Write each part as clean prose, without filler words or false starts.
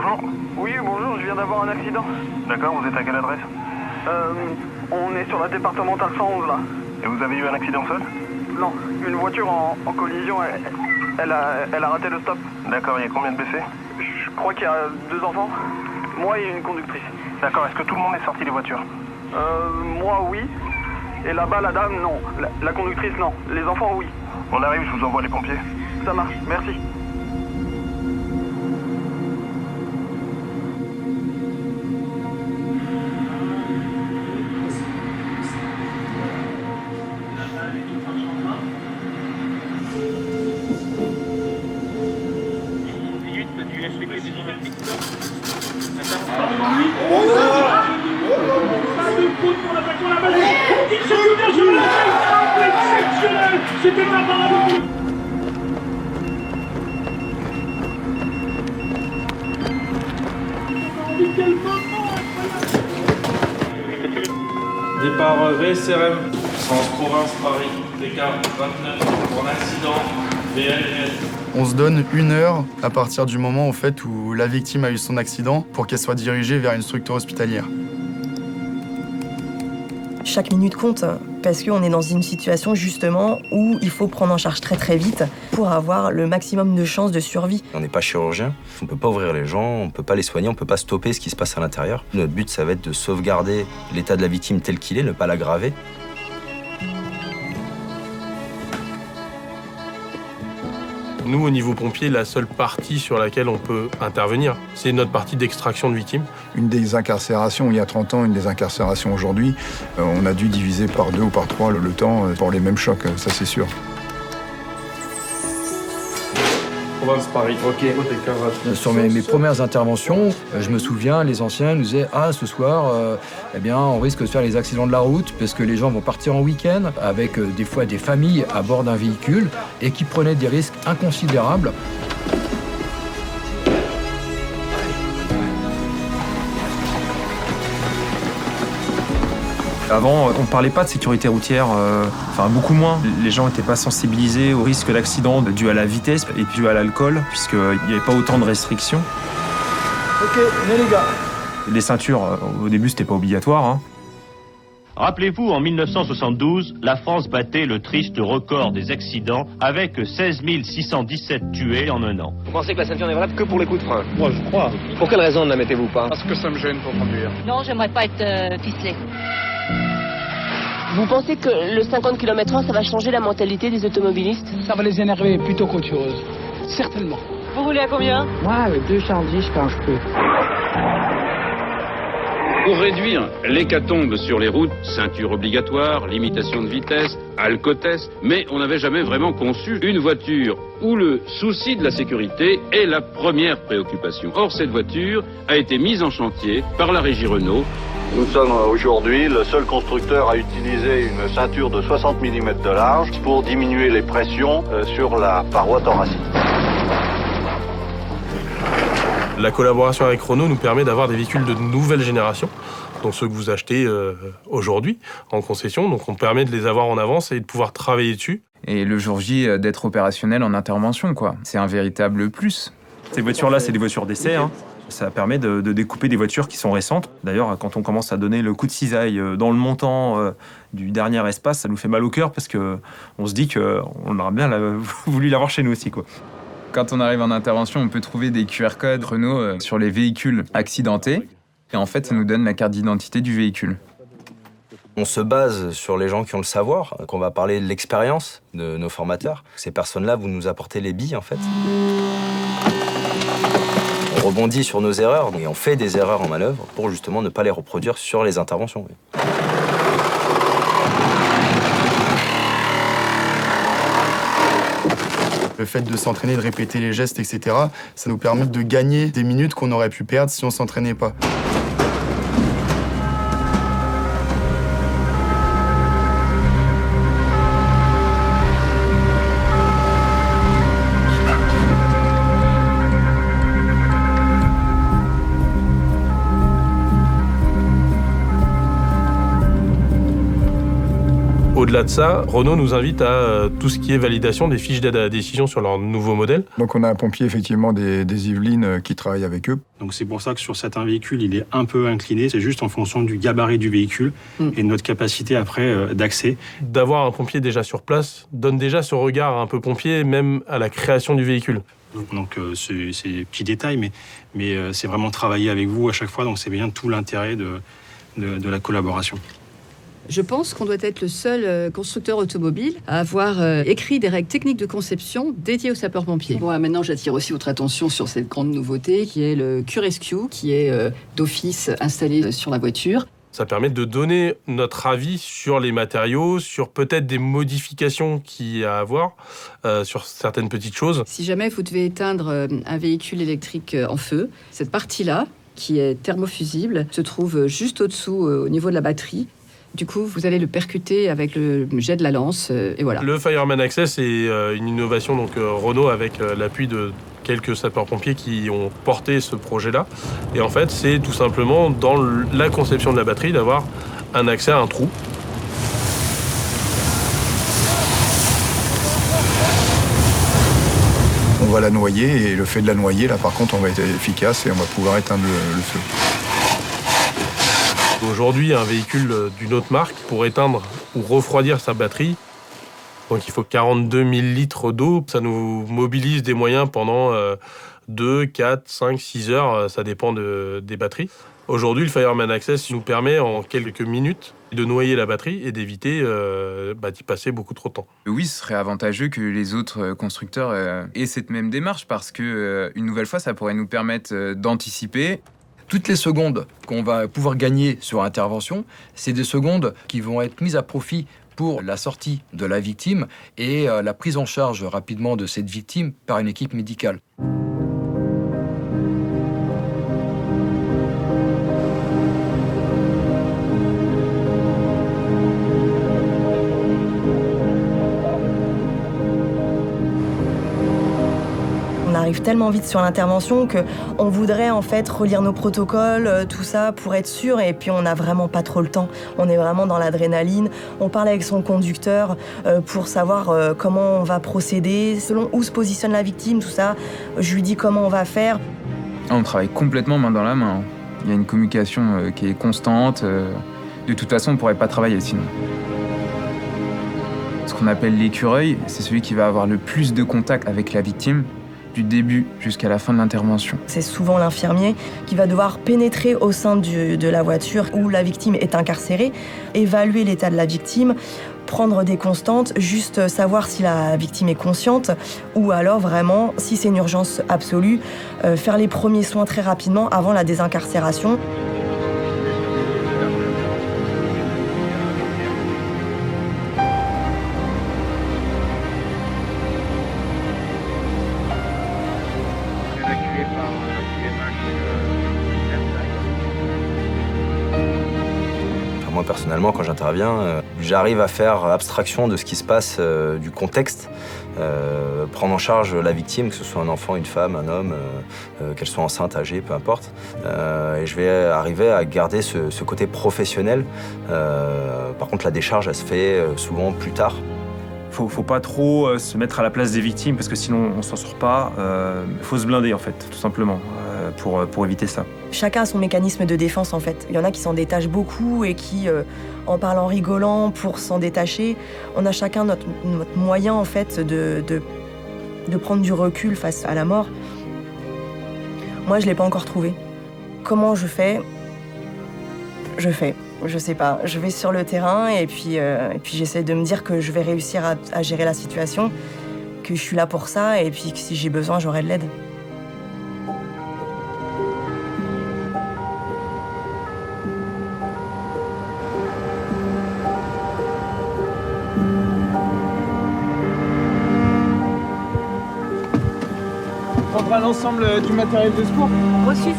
bonjour. Oui, bonjour, je viens d'avoir un accident. D'accord, vous êtes à quelle adresse? On est sur la départementale 111 là. Et vous avez eu un accident seul? Non, une voiture en collision, elle a raté le stop. D'accord, il y a combien de blessés? Je crois qu'il y a 2 enfants, moi et une conductrice. D'accord, est-ce que tout le monde est sorti des voitures? Moi oui, et là-bas la dame non, la conductrice non, les enfants oui. On arrive, je vous envoie les pompiers. Ça marche, merci. C'était pas parable. Départ VSRM, sens province Paris, décart 29 pour un accident, VL. On se donne 1 heure à partir du moment en fait, où la victime a eu son accident pour qu'elle soit dirigée vers une structure hospitalière. Chaque minute compte parce qu'on est dans une situation justement où il faut prendre en charge très très vite pour avoir le maximum de chances de survie. On n'est pas chirurgien, on ne peut pas ouvrir les gens, on ne peut pas les soigner, on ne peut pas stopper ce qui se passe à l'intérieur. Notre but, ça va être de sauvegarder l'état de la victime tel qu'il est, ne pas l'aggraver. Nous, au niveau pompier, la seule partie sur laquelle on peut intervenir, c'est notre partie d'extraction de victimes. Une des incarcérations il y a 30 ans, une des incarcérations aujourd'hui, on a dû diviser par 2 ou par 3 le temps pour les mêmes chocs, ça c'est sûr. Province Paris, ok. Sur mes premières interventions, je me souviens, les anciens nous disaient « Ah, ce soir, eh bien, on risque de faire les accidents de la route parce que les gens vont partir en week-end avec des fois des familles à bord d'un véhicule et qui prenaient des risques inconsidérables. » Avant, on ne parlait pas de sécurité routière, beaucoup moins. Les gens n'étaient pas sensibilisés au risque d'accident dû à la vitesse et dû à l'alcool, puisqu'il n'y avait pas autant de restrictions. Ok, venez les gars. Les ceintures, au début, c'était pas obligatoire. Hein. Rappelez-vous, en 1972, la France battait le triste record des accidents avec 16 617 tués en un an. Vous pensez que la ceinture n'est valable que pour les coups de frein? Moi, je crois. Pour quelle raison ne la mettez-vous pas? Parce que ça me gêne pour conduire. Non, j'aimerais pas être ficelé. Vous pensez que le 50 km/h, ça va changer la mentalité des automobilistes? Ça va les énerver plutôt qu'autre chose. Certainement. Vous roulez à combien? Moi, avec 210 quand je peux. Pour réduire l'hécatombe sur les routes, ceinture obligatoire, limitation de vitesse, alcotest, mais on n'avait jamais vraiment conçu une voiture où le souci de la sécurité est la première préoccupation. Or, cette voiture a été mise en chantier par la régie Renault. Nous sommes aujourd'hui le seul constructeur à utiliser une ceinture de 60 mm de large pour diminuer les pressions sur la paroi thoracique. La collaboration avec Renault nous permet d'avoir des véhicules de nouvelle génération, donc ceux que vous achetez aujourd'hui en concession. Donc on permet de les avoir en avance et de pouvoir travailler dessus. Et le jour J, d'être opérationnel en intervention, quoi. C'est un véritable plus. Ces voitures-là, c'est des voitures d'essai. Hein. Ça permet de découper des voitures qui sont récentes. D'ailleurs, quand on commence à donner le coup de cisaille dans le montant du dernier espace, ça nous fait mal au cœur parce qu'on se dit qu'on aurait bien voulu l'avoir chez nous aussi, quoi. Quand on arrive en intervention, on peut trouver des QR codes Renault sur les véhicules accidentés. Et en fait, ça nous donne la carte d'identité du véhicule. On se base sur les gens qui ont le savoir, qu'on va parler de l'expérience de nos formateurs. Ces personnes-là, vous nous apportez les billes, en fait. On rebondit sur nos erreurs et on fait des erreurs en manœuvre pour justement ne pas les reproduire sur les interventions. Oui. Le fait de s'entraîner, de répéter les gestes, etc., ça nous permet de gagner des minutes qu'on aurait pu perdre si on s'entraînait pas. Au-delà de ça, Renault nous invite à tout ce qui est validation des fiches d'aide à la décision sur leur nouveau modèle. Donc on a un pompier effectivement des Yvelines qui travaille avec eux. Donc c'est pour ça que sur certains véhicules, il est un peu incliné. C'est juste en fonction du gabarit du véhicule et de notre capacité après d'accès. D'avoir un pompier déjà sur place donne déjà ce regard un peu pompier, même à la création du véhicule. Donc c'est des petits détails, mais c'est vraiment travailler avec vous à chaque fois. Donc c'est bien tout l'intérêt de la collaboration. Je pense qu'on doit être le seul constructeur automobile à avoir écrit des règles techniques de conception dédiées aux sapeurs-pompiers. Bon, maintenant, j'attire aussi votre attention sur cette grande nouveauté qui est le Q-Rescue, qui est d'office installé sur la voiture. Ça permet de donner notre avis sur les matériaux, sur peut-être des modifications qu'il y a à avoir, sur certaines petites choses. Si jamais vous devez éteindre un véhicule électrique en feu, cette partie-là, qui est thermofusible, se trouve juste au-dessous, au niveau de la batterie. Du coup, vous allez le percuter avec le jet de la lance, et voilà. Le Fireman Access est une innovation donc Renault avec l'appui de quelques sapeurs-pompiers qui ont porté ce projet-là. Et en fait, c'est tout simplement dans la conception de la batterie d'avoir un accès à un trou. On va la noyer et le fait de la noyer, là par contre, on va être efficace et on va pouvoir éteindre le feu. Aujourd'hui, un véhicule d'une autre marque, pour éteindre ou refroidir sa batterie, donc il faut 42 000 litres d'eau. Ça nous mobilise des moyens pendant 2, 4, 5, 6 heures, ça dépend des batteries. Aujourd'hui, le Fireman Access nous permet en quelques minutes de noyer la batterie et d'éviter d'y passer beaucoup trop de temps. Oui, ce serait avantageux que les autres constructeurs aient cette même démarche parce que, une nouvelle fois, ça pourrait nous permettre d'anticiper. Toutes les secondes qu'on va pouvoir gagner sur intervention, c'est des secondes qui vont être mises à profit pour la sortie de la victime et la prise en charge rapidement de cette victime par une équipe médicale. On arrive tellement vite sur l'intervention qu'on voudrait en fait relire nos protocoles, tout ça pour être sûr, et puis on n'a vraiment pas trop le temps. On est vraiment dans l'adrénaline. On parle avec son conducteur pour savoir comment on va procéder, selon où se positionne la victime, tout ça. Je lui dis comment on va faire. On travaille complètement main dans la main. Il y a une communication qui est constante. De toute façon, on ne pourrait pas travailler sinon. Ce qu'on appelle l'écureuil, c'est celui qui va avoir le plus de contact avec la victime, du début jusqu'à la fin de l'intervention. C'est souvent l'infirmier qui va devoir pénétrer au sein de la voiture où la victime est incarcérée, évaluer l'état de la victime, prendre des constantes, juste savoir si la victime est consciente ou alors vraiment, si c'est une urgence absolue, faire les premiers soins très rapidement avant la désincarcération. Moi, personnellement, quand j'interviens, j'arrive à faire abstraction de ce qui se passe, du contexte, prendre en charge la victime, que ce soit un enfant, une femme, un homme, qu'elle soit enceinte, âgée, peu importe. Et je vais arriver à garder ce côté professionnel. Par contre, la décharge, elle se fait souvent plus tard. Faut pas trop se mettre à la place des victimes parce que sinon on s'en sort pas. Faut se blinder en fait, tout simplement, pour éviter ça. Chacun a son mécanisme de défense en fait. Il y en a qui s'en détachent beaucoup et qui, en parlant rigolant pour s'en détacher, on a chacun notre moyen en fait de prendre du recul face à la mort. Moi, je l'ai pas encore trouvé. Comment je fais ? Je fais. Je sais pas, je vais sur le terrain et puis j'essaie de me dire que je vais réussir à gérer la situation, que je suis là pour ça et puis que si j'ai besoin, j'aurai de l'aide. On prendra l'ensemble du matériel de secours. Reçu.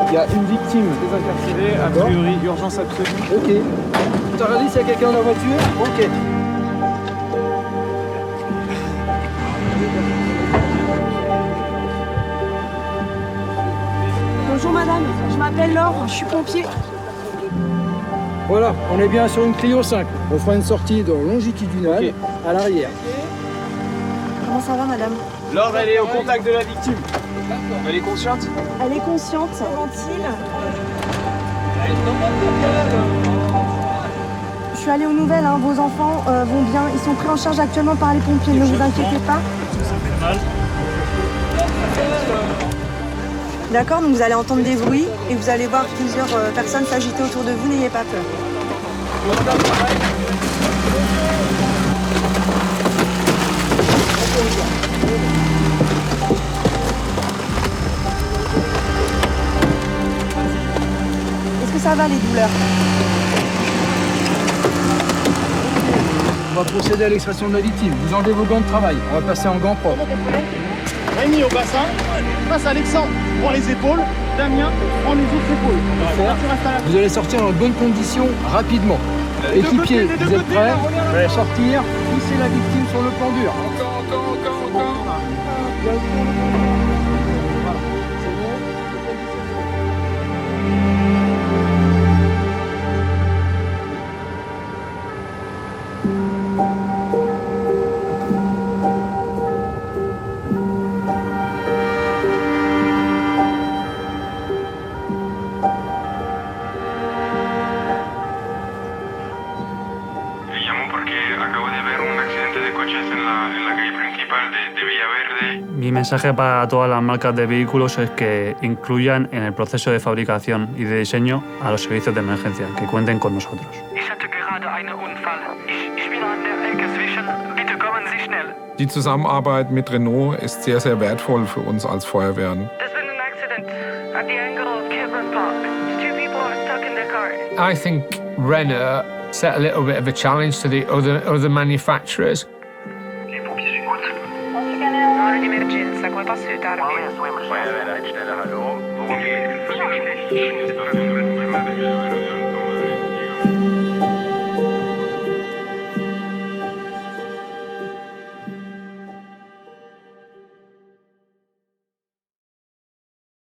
Il y a une victime désincarcérée, a priori urgence absolue. Ok. Tu as regardé s'il y a quelqu'un dans la voiture? Ok. Bonjour madame. Je m'appelle Laure, je suis pompier. Voilà, on est bien sur une Clio 5. On fera une sortie longitudinale à l'arrière. Comment ça va, madame? Laure, elle est au contact de la victime. Elle est consciente? Elle est consciente. Ventile. Je suis allée aux nouvelles, hein. Vos enfants vont bien. Ils sont pris en charge actuellement par les pompiers, ne vous inquiétez pas. D'accord, donc vous allez entendre des bruits et vous allez voir plusieurs personnes s'agiter autour de vous, n'ayez pas peur. Est-ce que ça va, les douleurs? On va procéder à l'extraction de la victime. Vous enlevez vos gants de travail. On va passer en gants propres. Rémi au bassin, passe Alexandre, prends les épaules, Damien, prends les autres épaules. Vous allez sortir dans de bonnes conditions rapidement. Équipier, vous êtes prêts? Vous allez sortir, pousser la victime sur le plan dur. Mi mensaje para todas las marcas de vehículos es que incluyan en el proceso de fabricación y de diseño a los servicios de emergencia, que cuenten con nosotros. Die Zusammenarbeit mit Renault ist sehr, sehr wertvoll für uns als Feuerwehren. I think Renault set a little bit of a challenge to the other manufacturers. Un'emergenza, come posso aiutarvi? Hallo?